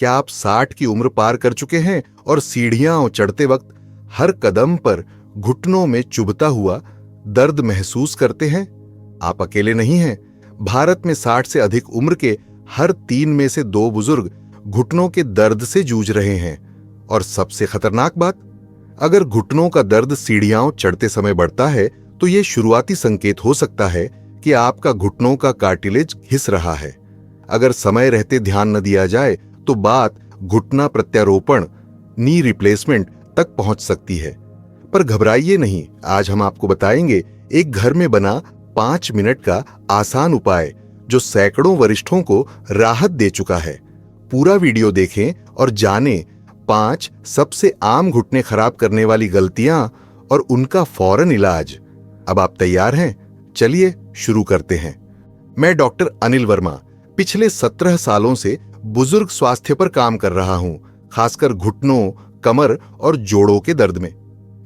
क्या आप 60 की उम्र पार कर चुके हैं और सीढ़ियां चढ़ते वक्त हर कदम पर घुटनों में चुभता हुआ दर्द महसूस करते हैं? आप अकेले नहीं हैं। भारत में 60 से अधिक उम्र के हर 3 में से 2 बुजुर्ग घुटनों के दर्द से जूझ रहे हैं। और सबसे खतरनाक बात, अगर घुटनों का दर्द सीढ़ियां चढ़ते समय बढ़ता है तो यह शुरुआती संकेत हो सकता है कि आपका घुटनों का कार्टिलेज घिस रहा है। अगर समय रहते ध्यान न दिया जाए तो बात घुटना प्रत्यारोपण, नी रिप्लेसमेंट तक पहुंच सकती है। पर घबराइए नहीं, आज हम आपको बताएंगे एक घर में बना 5 मिनट का आसान उपाय जो सैकड़ों वरिष्ठों को राहत दे चुका है। पूरा वीडियो देखें और जानें 5 सबसे आम घुटने खराब करने वाली गलतियां और उनका फौरन इलाज। अब आप तैयार हैं? चलिए शुरू करते हैं। मैं डॉक्टर अनिल वर्मा पिछले 17 सालों से बुजुर्ग स्वास्थ्य पर काम कर रहा हूं, खासकर घुटनों, कमर और जोड़ों के दर्द में।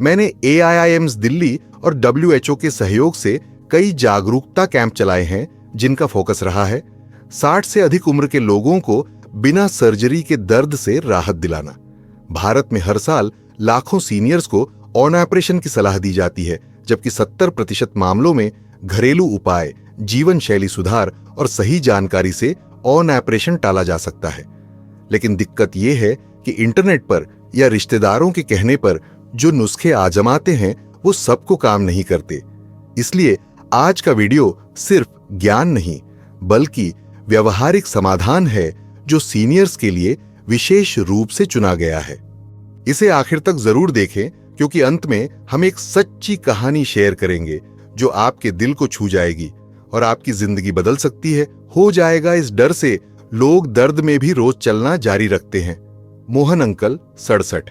मैंने AIIMS दिल्ली और WHO के सहयोग से कई जागरूकता कैंप चलाए हैं जिनका फोकस रहा है 60 से अधिक उम्र के लोगों को बिना सर्जरी के दर्द से राहत दिलाना। भारत में हर साल लाखों सीनियर्स को ऑन ऑपरेशन की सलाह दी जाती है, जबकि 70% मामलों में घरेलू उपाय, जीवन शैली सुधार और सही जानकारी से ऑन ऑपरेशन टाला जा सकता है। लेकिन दिक्कत यह है कि इंटरनेट पर या रिश्तेदारों के कहने पर जो नुस्खे आजमाते हैं वो सबको काम नहीं करते। इसलिए आज का वीडियो सिर्फ ज्ञान नहीं बल्कि व्यवहारिक समाधान है जो सीनियर्स के लिए विशेष रूप से चुना गया है। इसे आखिर तक जरूर देखें क्योंकि अंत में हम एक सच्ची कहानी शेयर करेंगे जो आपके दिल को छू जाएगी और आपकी जिंदगी बदल सकती है। हो जाएगा इस डर से लोग दर्द में भी रोज चलना जारी रखते हैं। मोहन अंकल 67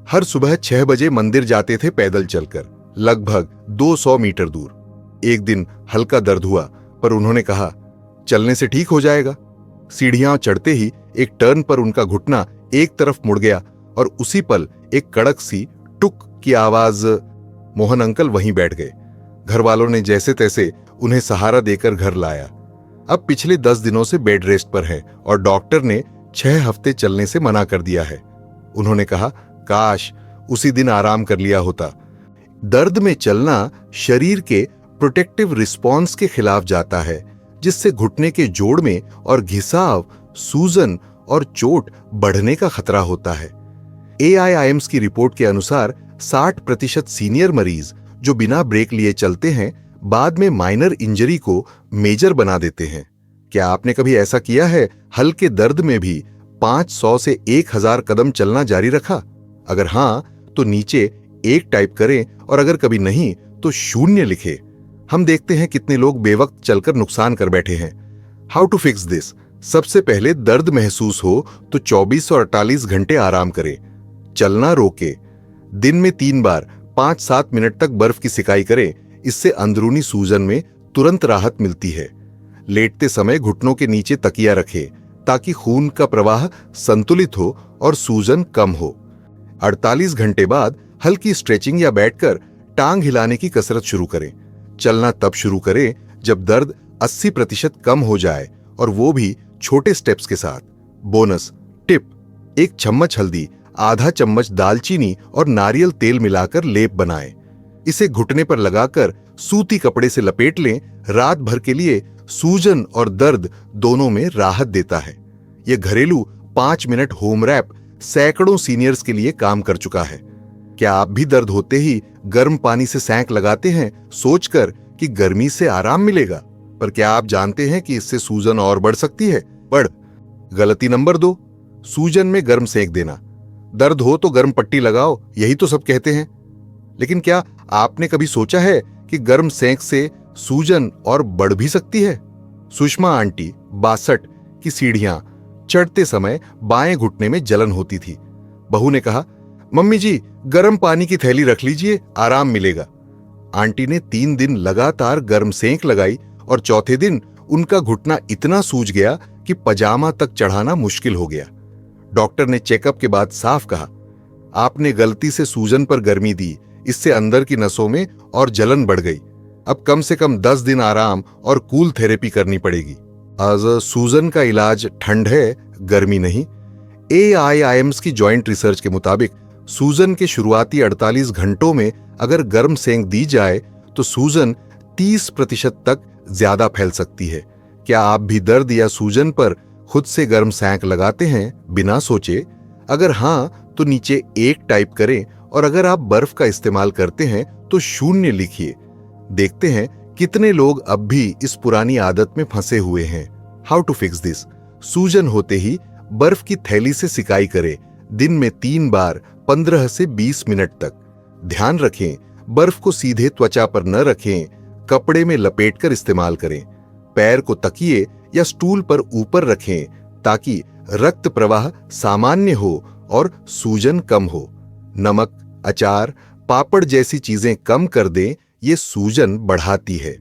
हर सुबह 6 बजे मंदिर जाते थे पैदल चलकर, लगभग 200 मीटर दूर। एक दिन हल्का दर्द हुआ पर उन्होंने कहा चलने से ठीक हो जाएगा। सीढ़ियां चढ़ते ही एक टर्न पर उनका घुटना एक तरफ मुड़ गया और उसी पल एक कड़क सी टुक की आवाज। मोहन अंकल वहीं बैठ गए। घर वालों ने जैसे तैसे उन्हें सहारा देकर घर लाया। अब पिछले 10 दिनों से बेड रेस्ट पर हैं और डॉक्टर ने 6 हफ्ते चलने से मना कर दिया है। उन्होंने कहा काश उसी दिन आराम कर लिया होता। दर्द में चलना शरीर के प्रोटेक्टिव रिस्पॉन्स के खिलाफ जाता है, जिससे घुटने के जोड़ में और घिसाव, सूजन और चोट बढ़ने का खतरा होता है। AIIMS की रिपोर्ट के अनुसार 60% सीनियर मरीज जो बिना ब्रेक लिए चलते हैं बाद में माइनर इंजरी को मेजर बना देते हैं। क्या आपने कभी ऐसा किया है? हल्के दर्द में भी 500 से 1000 कदम चलना जारी रखा? अगर हां तो नीचे 1 टाइप करें और अगर कभी नहीं तो 0 लिखें। हम देखते हैं कितने लोग बेवक्त चलकर नुकसान कर बैठे हैं। How to fix this? सबसे पहले दर्द महसूस हो तो 24 और 48 घंटे आराम करें। चलना रोके। दिन में 3 बार 5-7 मिनट तक बर्फ की सिकाई करें। इससे अंदरूनी सूजन में तुरंत राहत मिलती है। लेटते समय घुटनों के नीचे तकिया रखें ताकि खून का प्रवाह संतुलित हो और सूजन कम हो। 48 घंटे बाद हल्की स्ट्रेचिंग या बैठकर टांग हिलाने की कसरत शुरू करें। चलना तब शुरू करें जब दर्द 80% कम हो जाए और वो भी छोटे स्टेप्स के साथ। बोनस टिप, 1 चम्मच हल्दी, आधा चम्मच दालचीनी और नारियल तेल मिलाकर लेप बनाएं। इसे घुटने पर लगाकर सूती कपड़े से लपेट लें। रात भर के लिए सूजन और दर्द दोनों में राहत देता है। यह घरेलू 5 मिनट होम रैप सैकड़ों सीनियर्स के लिए काम कर चुका है। क्या आप भी दर्द होते ही गर्म पानी से सेंक लगाते हैं सोचकर कि गर्मी से आराम मिलेगा? पर क्या आप जानते हैं कि इससे सूजन और बढ़ सकती है? गलती नंबर 2, सूजन में गर्म सेंक देना। दर्द हो तो गर्म पट्टी लगाओ, यही तो सब कहते हैं। लेकिन क्या आपने कभी सोचा है कि गर्म सेंक से सूजन और बढ़ भी सकती है? सुषमा आंटी 62 की सीढ़ियां चढ़ते समय बाएं घुटने में जलन होती थी। बहू ने कहा मम्मी जी गर्म पानी की थैली रख लीजिए, आराम मिलेगा। आंटी ने 3 दिन लगातार गर्म सेंक लगाई और चौथे दिन उनका घुटना इतना सूज गया कि पजामा तक चढ़ाना मुश्किल हो गया। डॉक्टर ने चेकअप के बाद साफ कहा आपने गलती से सूजन पर गर्मी दी, इससे अंदर की नसों में और जलन बढ़ गई। अब कम से कम 10 दिन आराम और कूल थेरेपी करनी पड़ेगी। आज सूजन का इलाज ठंड है, गर्मी नहीं। AIIMS की जॉइंट रिसर्च के मुताबिक सूजन के शुरुआती 48 घंटों में अगर गर्म सेंक दी जाए तो सूजन 30% तक ज्यादा फैल सकती है। क्या आप भी दर्द या सूजन पर खुद से गर्म सेंक लगाते हैं बिना सोचे? अगर हां तो नीचे 1 टाइप करें और अगर आप बर्फ का इस्तेमाल करते हैं तो 0 लिखिए। देखते हैं कितने लोग अब भी इस पुरानी आदत में फंसे हुए हैं। How to fix this? सूजन होते ही बर्फ की थैली से सिकाई करें, दिन में 3 बार 15 से 20 मिनट तक। ध्यान रखें, बर्फ को सीधे त्वचा पर न रखें, कपड़े में लपेटकर इस्तेमाल करें। पैर को तकिए या स्टूल पर ऊपर रखें ताकि रक्त प्रवाह सामान्य हो और सूजन कम हो। नमक, अचार, पापड़ जैसी चीजें कम कर दें, ये सूजन बढ़ाती है।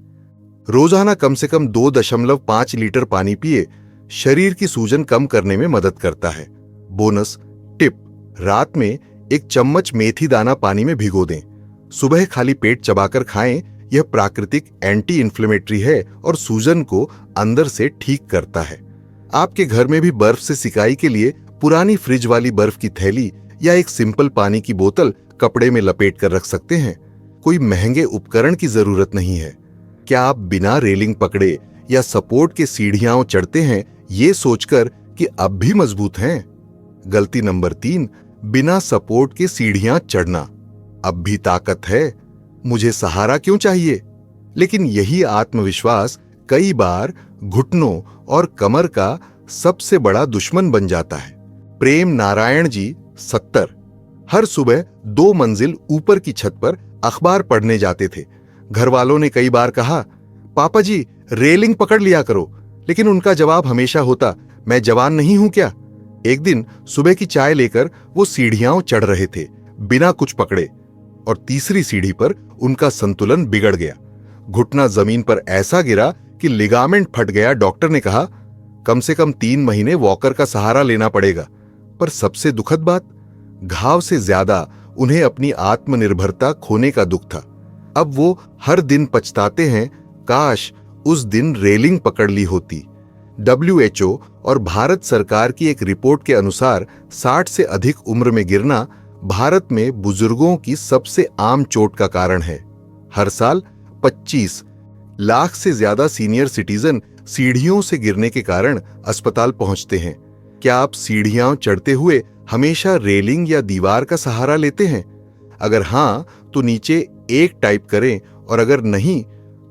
रोजाना कम से कम 2.5 लीटर पानी पिए, शरीर की सूजन कम करने में मदद करता है। बोनस टिप, रात में 1 चम्मच मेथी दाना पानी में भिगो दें। सुबह खाली पेट चबाकर खाएं, यह प्राकृतिक एंटी इन्फ्लेमेटरी है और सूजन को अंदर से ठीक करता है। आपके घर में भी बर्फ से सिकाई के लिए पुरानी फ्रिज वाली बर्फ की थैली या एक सिंपल पानी की बोतल कपड़े में लपेट कर रख सकते हैं। कोई महंगे उपकरण की जरूरत नहीं है। क्या आप बिना रेलिंग पकड़े या सपोर्ट के सीढ़ियां चढ़ते हैं ये सोचकर कि अब भी मजबूत हैं? गलती नंबर 3, बिना सपोर्ट के सीढ़ियां चढ़ना। अब भी ताकत है, मुझे सहारा क्यों चाहिए? लेकिन यही आत्मविश्वास कई बार घुटनों और कमर का सबसे बड़ा दुश्मन बन जाता है। प्रेम नारायण जी 70 हर सुबह 2 मंजिल ऊपर की छत पर अखबार पढ़ने जाते थे। घर वालों ने कई बार कहा, पापा जी रेलिंग पकड़ लिया करो, लेकिन उनका जवाब हमेशा होता, मैं जवान नहीं हूं क्या? एक दिन सुबह की चाय लेकर वो सीढ़ियां चढ़ रहे थे बिना कुछ पकड़े, और तीसरी सीढ़ी पर उनका संतुलन बिगड़ गया। घुटना जमीन पर ऐसा गिरा कि लिगामेंट फट गया। डॉक्टर ने कहा, कम से कम 3 महीने वॉकर का सहारा लेना पड़ेगा। पर सबसे दुखद बात, घाव से ज्यादा उन्हें अपनी आत्मनिर्भरता खोने का दुख था। अब वो हर दिन पछताते हैं, काश उस दिन रेलिंग पकड़ ली होती। WHO और भारत सरकार की एक रिपोर्ट के अनुसार 60 से अधिक उम्र में गिरना भारत में बुजुर्गों की सबसे आम चोट का कारण है। हर साल 25 लाख से ज्यादा सीनियर सिटीजन सीढ़ियों से गिरने के कारण अस्पताल पहुंचते हैं। क्या आप सीढ़ियां चढ़ते हुए हमेशा रेलिंग या दीवार का सहारा लेते हैं? अगर हां तो नीचे 1 टाइप करें और अगर नहीं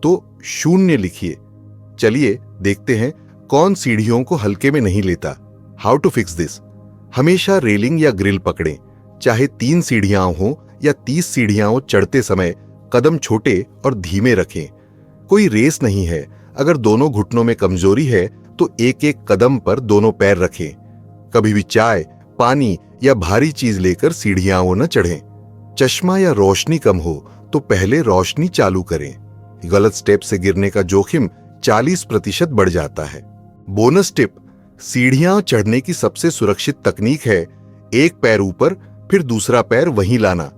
तो 0 लिखिए। चलिए देखते हैं कौन सीढ़ियों को हल्के में नहीं लेता। How to fix this? हमेशा रेलिंग या ग्रिल पकड़ें, चाहे 3 सीढ़ियां हों या 30 सीढ़ियां हो। चढ़ते समय कदम छोटे और धीमे रखें। कोई रेस नहीं है। अगर दोनों घुटनों में कमजोरी है तो एक कदम पर दोनों पैर रखें। कभी भी चाय, पानी या भारी चीज लेकर सीढ़ियां न चढ़ें। चश्मा या रोशनी कम हो तो पहले रोशनी चालू करें। गलत स्टेप से गिरने का जोखिम 40% बढ़ जाता है। बोनस टिप, सीढ़ियां चढ़ने की सबसे सुरक्षित तकनीक है 1 पैर ऊपर फिर दूसरा पैर वहीं लाना।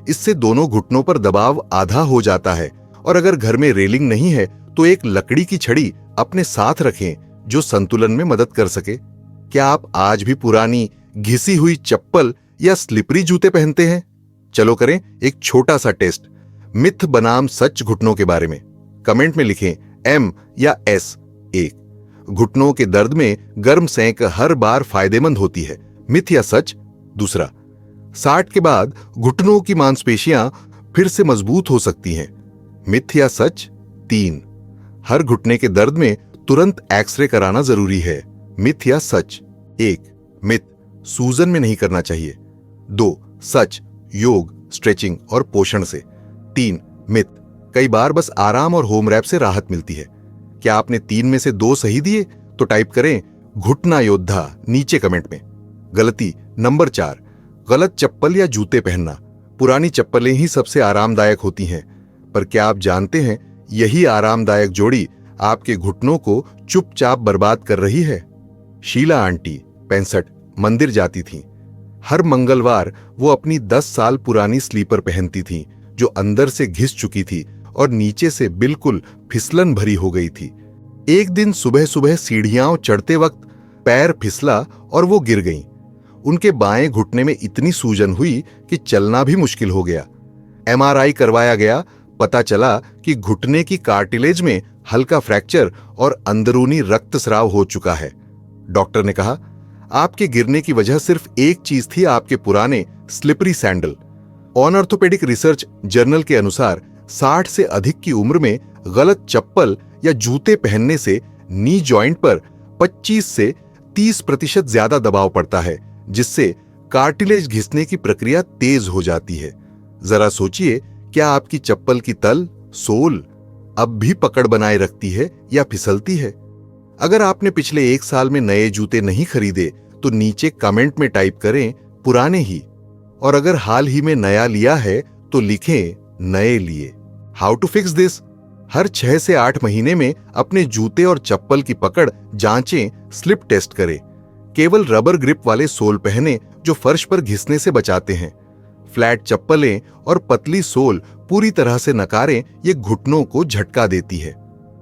इससे दोनों घुटनों पर दबाव आधा हो जाता है। और अगर घर में रेलिंग नहीं है तो एक लकड़ी की छड़ी अपने साथ रखें जो संतुलन में मदद कर सके। क्या आप आज भी पुरानी घिसी हुई चप्पल या स्लिपरी जूते पहनते हैं? चलो करें एक छोटा सा टेस्ट। मिथ बनाम सच घुटनों के बारे में कमेंट में लिखें M या S। 1, घुटनों के दर्द में गर्म सेंक हर बार फायदेमंद होती है, मिथ या सच? दूसरा, 60 के बाद घुटनों की मांसपेशियां फिर से मजबूत हो सकती हैं, मिथ या सच? 3, हर घुटने के दर्द में तुरंत एक्सरे कराना जरूरी है, मिथ या सच? 1, मिथ, सूजन में नहीं करना चाहिए। 2, सच, योग, स्ट्रेचिंग और पोषण से। 3, मिथ, कई बार बस आराम और होम रैप से राहत मिलती है। क्या आपने 3 में से 2 सही दिए? तो टाइप करें घुटना योद्धा नीचे कमेंट में। गलती नंबर 4, गलत चप्पल या जूते पहनना। पुरानी चप्पलें ही सबसे आरामदायक होती हैं, पर क्या आप जानते हैं यही आरामदायक जोड़ी आपके घुटनों को चुपचाप बर्बाद कर रही है? शीला आंटी 65 मंदिर जाती थीं। हर मंगलवार वो अपनी 10 साल पुरानी स्लीपर पहनती थीं जो अंदर से घिस चुकी थी और नीचे से बिल्कुल फिसलन भरी हो गई थी। एक दिन सुबह सुबह सीढ़ियां चढ़ते वक्त पैर फिसला और वो गिर गईं। उनके बाएं घुटने में इतनी सूजन हुई कि चलना भी मुश्किल हो गया। MRI करवाया गया, पता चला कि घुटने की कार्टिलेज में हल्का फ्रैक्चर और अंदरूनी रक्तस्राव हो चुका है। डॉक्टर ने कहा, आपके गिरने की वजह सिर्फ एक चीज थी, आपके पुराने slippery sandal. On orthopaedic research journal के अनुसार 60 से अधिक की उम्र में गलत चप्पल या जूते पहनने से नी जॉइंट पर 25 से 30% ज्यादा दबाव पड़ता है, जिससे कार्टिलेज घिसने की प्रक्रिया तेज हो जाती है। जरा सोचिए, क्या आपकी चप्पल की तल, सोल अब भी पकड़ बनाए रखती है या फिसलती है? अगर आपने पिछले 1 साल में नए जूते नहीं खरीदे तो नीचे कमेंट में टाइप करें पुराने ही, और अगर हाल ही में नया लिया है तो लिखें नए लिए। How to fix this? हर 6 से 8 महीने में अपने जूते और चप्पल की पकड़ जांचें, स्लिप टेस्ट करें। केवल रबर ग्रिप वाले सोल पहने जो फर्श पर घिसने से बचाते हैं। फ्लैट चप्पलें और पतली सोल पूरी तरह से नकारें, ये घुटनों को झटका देती है।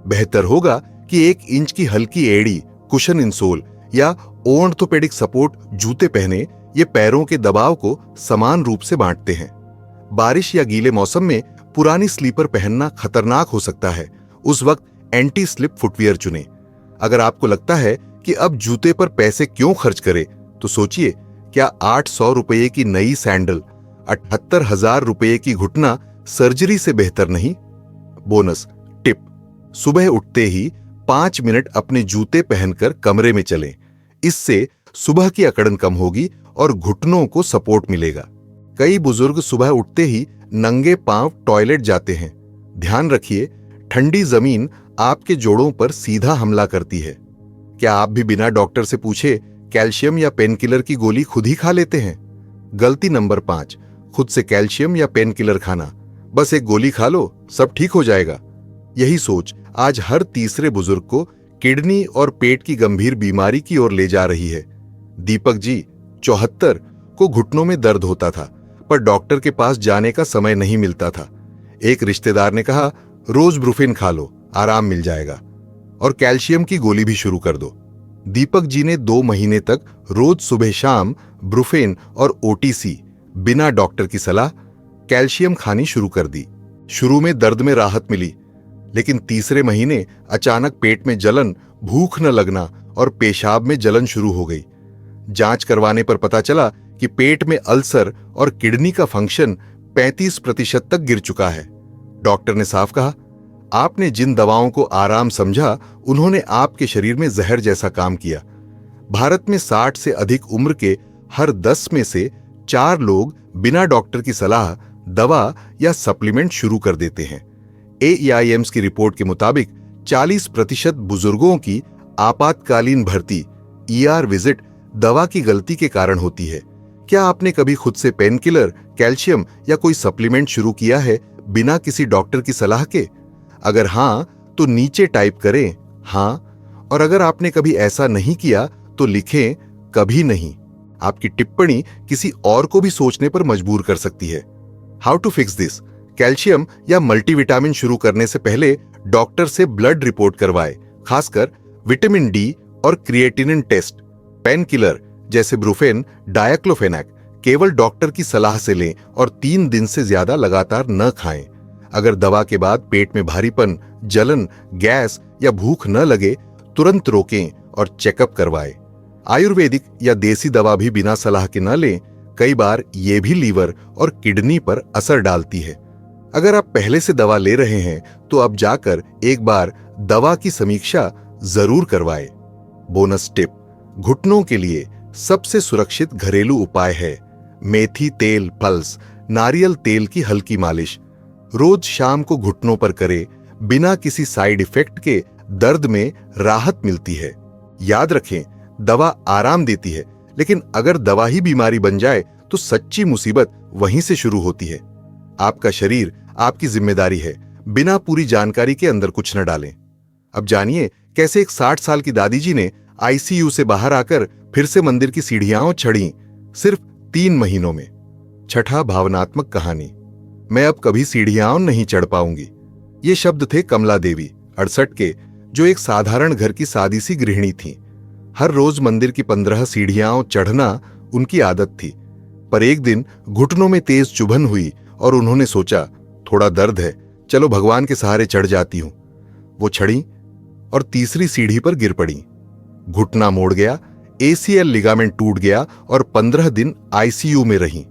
बेहतर होगा कि 1 इंच की हल्की एड़ी, कुशन इंसोल या ऑर्थोपेडिक सपोर्ट जूते पहने। ये पैरों के दबाव को समान रूप से बांटते हैं। बारिश या गीले मौसम में पुरानी स्लीपर पहनना खतरनाक हो सकता है। उस वक्त एंटी स्लिप फुटवियर चुनें। अगर आपको लगता है कि अब जूते पर पैसे क्यों खर्च करें, तो सोचिए, क्या 800 रुपये की नई सैंडल, 78,000 रुपये की घुटना सर्जरी से बेहतर नहीं? बोनस टिप, सुबह उठते ही 5 मिनट अपने जूते पहनकर कमरे में चलें। इससे सुबह की अकड़न कम होगी और घुटनों को सपोर्ट मिलेगा। कई बुजुर्ग सुबह उठते ही नंगे पांव टॉयलेट जाते हैं। ध्यान रखिए, ठंडी जमीन आपके जोड़ों पर सीधा हमला करती है। क्या आप भी बिना डॉक्टर से पूछे कैल्शियम या पेन किलर की गोली खुद ही खा लेते हैं? गलती नंबर 5, खुद से कैल्शियम या पेन किलर खाना। बस एक गोली खा लो, सब ठीक हो जाएगा। यही सोच आज हर तीसरे बुजुर्ग को किडनी और पेट की गंभीर बीमारी की ओर ले जा रही है। दीपक जी 74 को घुटनों में दर्द होता था, पर डॉक्टर के पास जाने का समय नहीं मिलता था। एक रिश्तेदार ने कहा, रोज ब्रुफेन खा लो, आराम मिल जाएगा, और कैल्शियम की गोली भी शुरू कर दो। दीपक जी ने 2 महीने तक रोज सुबह शाम ब्रुफेन और OTC बिना डॉक्टर की सलाह कैल्शियम खानी शुरू कर दी। शुरू में दर्द में राहत मिली, लेकिन तीसरे महीने अचानक पेट में जलन, भूख न लगना और पेशाब में जलन शुरू हो गई। जांच करवाने पर पता चला कि पेट में अल्सर और किडनी का फंक्शन 35% तक गिर चुका है। डॉक्टर ने साफ कहा, आपने जिन दवाओं को आराम समझा, उन्होंने आपके शरीर में जहर जैसा काम किया। भारत में 60 से अधिक उम्र के हर 10 में से 4 लोग बिना डॉक्टर की सलाह दवा या सप्लीमेंट शुरू कर देते हैं। AEIMS की रिपोर्ट के मुताबिक 40% बुजुर्गों की आपातकालीन भर्ती ER विजिट दवा की गलती के कारण होती है। क्या आपने कभी खुद से पेन किलर, कैल्शियम या कोई सप्लीमेंट शुरू किया है बिना किसी डॉक्टर की सलाह के? अगर हां, तो नीचे टाइप करें हां, और अगर आपने कभी ऐसा नहीं किया तो लिखें कभी नहीं। आपकी टिप्पणी किसी और को भी सोचने पर मजबूर कर सकती है। How to fix this? Calcium या मल्टीविटामिन शुरू करने से पहले डॉक्टर से ब्लड रिपोर्ट करवाएं, खासकर विटामिन D और क्रिएटिनिन टेस्ट। पेन किलर जैसे ब्रुफेन, डायक्लोफेनेक केवल डॉक्टर की सलाह से लें और 3 दिन से ज्यादा लगातार न खाएं। अगर दवा के बाद पेट में भारीपन, जलन, गैस या भूख न लगे, तुरंत रोकें और चेकअप करवाएं। आयुर्वेदिक या देसी दवा भी बिना सलाह के न लें। कई बार ये भी लीवर और किडनी पर असर डालती है। अगर आप पहले से दवा ले रहे हैं तो अब जाकर एक बार दवा की समीक्षा जरूर करवाएं। बोनस टिप, घुटनों के लिए सबसे सुरक्षित घरेलू उपाय है मेथी तेल पल्स, नारियल तेल की हल्की मालिश। रोज शाम को घुटनों पर करें, बिना किसी साइड इफेक्ट के दर्द में राहत मिलती है। याद रखें, दवा आराम देती है, लेकिन अगर दवा ही बीमारी बन जाए तो सच्ची मुसीबत वहीं से शुरू होती है। आपका शरीर आपकी जिम्मेदारी है, बिना पूरी जानकारी के अंदर कुछ न डालें। अब जानिए कैसे एक 60 साल की दादी जी ने ICU से बाहर आकर फिर से मंदिर की सीढ़ियां चढ़ी, सिर्फ 3 महीनों में। छठा भावनात्मक कहानी, मैं अब कभी सीढ़ियां नहीं चढ़ पाऊंगी। ये शब्द थे कमला देवी 68 के, जो एक साधारण घर की सादी सी गृहिणी थी। हर रोज मंदिर की 15 सीढ़ियां चढ़ना उनकी आदत थी। पर एक दिन घुटनों में तेज चुभन हुई और उन्होंने सोचा, थोड़ा दर्द है, चलो भगवान के सहारे चढ़ जाती हूं। वो चढ़ी और तीसरी सीढ़ी पर गिर पड़ी। घुटना मोड़ गया, ACL लिगामेंट टूट गया और 15 दिन ICU में रहीं।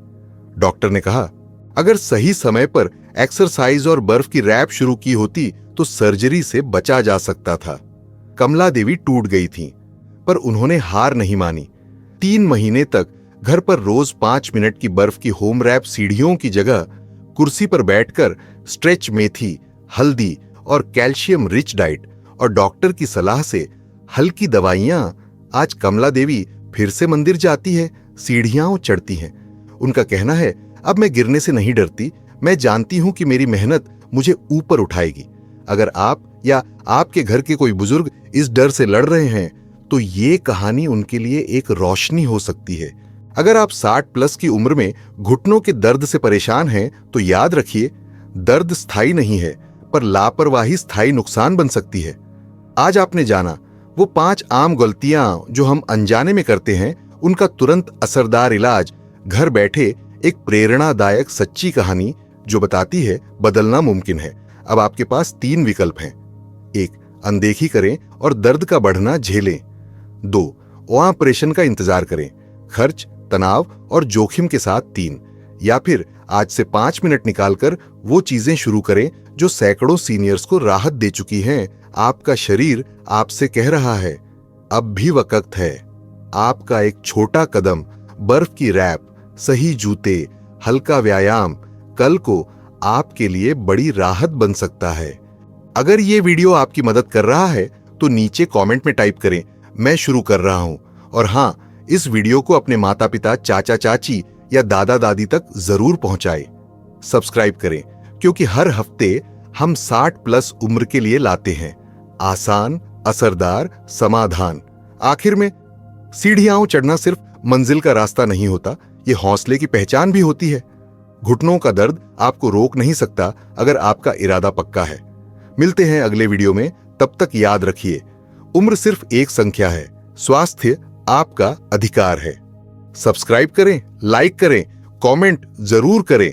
डॉक्टर ने कहा, अगर सही समय पर एक्सरसाइज और बर्फ की रैप शुरू की होती तो सर्जरी से बचा जा सकता था। कमला देवी टूट गई थीं, पर उन्होंने हार नहीं मानी। 3 महीने तक घर पर रोज 5 मिनट की बर्फ की होम रैप सीढ़ियों की जगह कुर्सी पर बैठकर स्ट्रेच मेथी, हल्दी और कैल्शियम रिच डाइट और डॉक्टर की सलाह से हल्की दवाइयां, आज कमला देवी फिर से मंदिर जाती है, सीढ़ियां चढ़ती हैं। उनका कहना है, अब मैं गिरने से नहीं डरती, मैं जानती हूं कि मेरी मेहनत मुझे ऊपर उठाएगी। अगर आप या आपके घर के कोई बुजुर्ग इस डर से लड़ रहे हैं तो ये कहानी उनके लिए एक रोशनी हो सकती है। अगर आप 60+ की उम्र में घुटनों के दर्द से परेशान हैं तो याद रखिए, दर्द स्थायी नहीं है, पर लापरवाही स्थायी नुकसान बन सकती है। आज आपने जाना वो 5 आम गलतियां जो हम अनजाने में करते हैं, उनका तुरंत असरदार इलाज, घर बैठे एक प्रेरणादायक सच्ची कहानी जो बताती है बदलना मुमकिन है। अब आपके पास 3 विकल्प हैं। 1, अनदेखी करें और दर्द का बढ़ना झेलें। 2, ऑपरेशन का इंतजार करें, खर्च, तनाव और जोखिम के साथ। 3, या फिर आज से 5 मिनट निकालकर वो चीजें शुरू करें जो सैकड़ों सीनियर्स को राहत दे चुकी हैं। आपका शरीर आपसे कह रहा है, अब भी वक्त है। आपका एक छोटा कदम, बर्फ की रैप, सही जूते, हल्का व्यायाम, कल को आपके लिए बड़ी राहत बन सकता है। अगर ये वीडियो आपकी मदद कर रहा है तो नीचे कमेंट में टाइप करें, मैं शुरू कर रहा हूं। और हां, इस वीडियो को अपने माता पिता, चाचा चाची या दादा दादी तक जरूर पहुंचाएं। सब्सक्राइब करें, क्योंकि हर हफ्ते हम 60+ उम्र के लिए लाते हैं आसान, असरदार समाधान। आखिर में, सीढ़ियां चढ़ना सिर्फ मंजिल का रास्ता नहीं होता, ये हौसले की पहचान भी होती है। घुटनों का दर्द आपको रोक नहीं सकता अगर आपका इरादा पक्का है। मिलते हैं अगले वीडियो में, तब तक याद रखिए, उम्र सिर्फ एक संख्या है, स्वास्थ्य आपका अधिकार है। सब्सक्राइब करें, लाइक करें, कमेंट जरूर करें